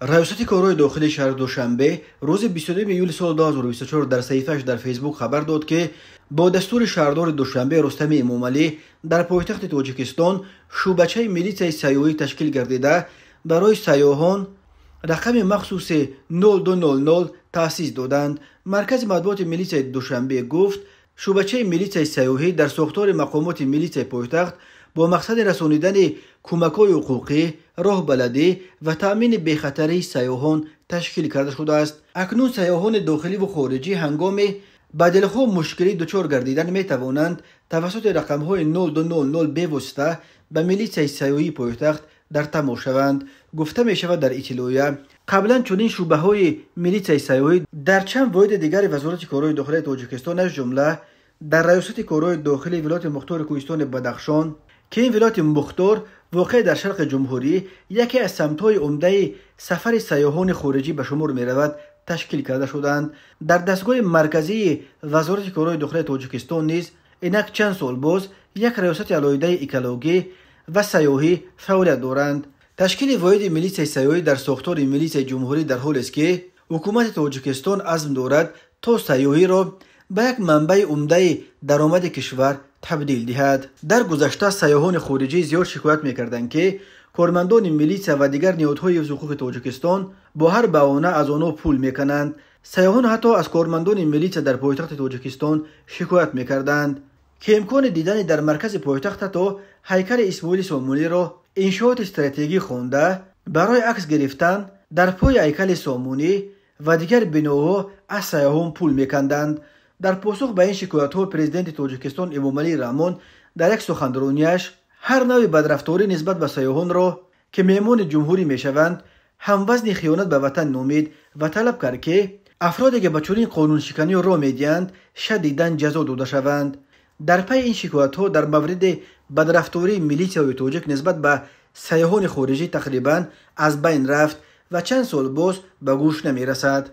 ریاست کارهای داخلی شهر دوشنبه روز 22 ایول سال 2024 در صحیفه‌اش در فیسبوک خبر داد که با دستور شهردار دوشنبه رستم امامعلی در پایتخت تاجیکستان شعبچه میلیسیای سیاحی تشکیل گردیده برای سیاحان رقم مخصوص 0200 تأسیس دادند. مرکز مطبوعات میلیسیای دوشنبه گفت شعبچه میلیسیای سیاحی در ساختار مقامات میلیسیای پایتخت با مقصد رسانیدن کمک‌های حقوقی، راهبلدی و تأمین بی‌خطری سیاحان تشکیل کرده شده است. اکنون سیاحان داخلی و خارجی هنگام به دلخواه مشکلی دچار گردیدن می توانند توسط رقم‌های 0200 بواسطه به میلیسیای سیاحی پایتخت در تماس شوند. گفته می شود در اطلاعیه قبلا چنین شعبه‌های میلیسیای سیاحی در چند واحد دیگر وزارت کارهای داخلی تاجیکستان از جمله در ریاست کارهای داخلی ولایت مختار کوهستان بدخشان که این ولایت مختار واقع در شرق جمهوری یکی از سمت‌های عمده سفر سیاحان خارجی به شمار می‌رود تشکیل کرده شدند. در دستگاه مرکزی وزارت کارهای داخلی تاجیکستان نیز اینک چند سال باز یک ریاست علاحده اکولوژی و سیاحی فعالیت دارند. تشکیل واحد میلیسیای سیاحی در ساختار میلیسیای جمهوری در حالی است که حکومت تاجیکستان عزم دارد تا سیاحی را به یک منبع عمده درآمد کشور تبدیل دهد. در گذشته سیاحان خارجی زیاد شکایت می‌کردند که کارمندان میلیسیا و دیگر نهادهای حفظ حقوق تاجیکستان با هر بهانه از آنها پول می‌کنند. سیاحان حتی از کارمندان میلیسیا در پایتخت تاجیکستان شکایت می‌کردند که امکان دیدن در مرکز پایتخت تا هیکل اسماعیل سامونی را انشاءات استراتژیکی خوانده برای عکس گرفتن در پای هیکل سامونی و دیگر بناها از سیاحان پول می‌کندند. در پاسخ به این شکایت‌ها پرزیدنت تاجیکستان امامعلی رحمان در یک سخنرانیش هر نوع بدرفتاری نسبت به سیاحان را که مهمان جمهوری میشوند هموزن خیانت به وطن نامید و طلب کرد که افرادی که به چنین قانون شکنی را میدهند شدیداً جزا داده شوند. در پی این شکایت‌ها در مورد بدرفتاری میلیسیای تاجیک نسبت به سیاحان خارجی تقریباً از بین رفت و چند سال باز به گوش نمی‌رسد.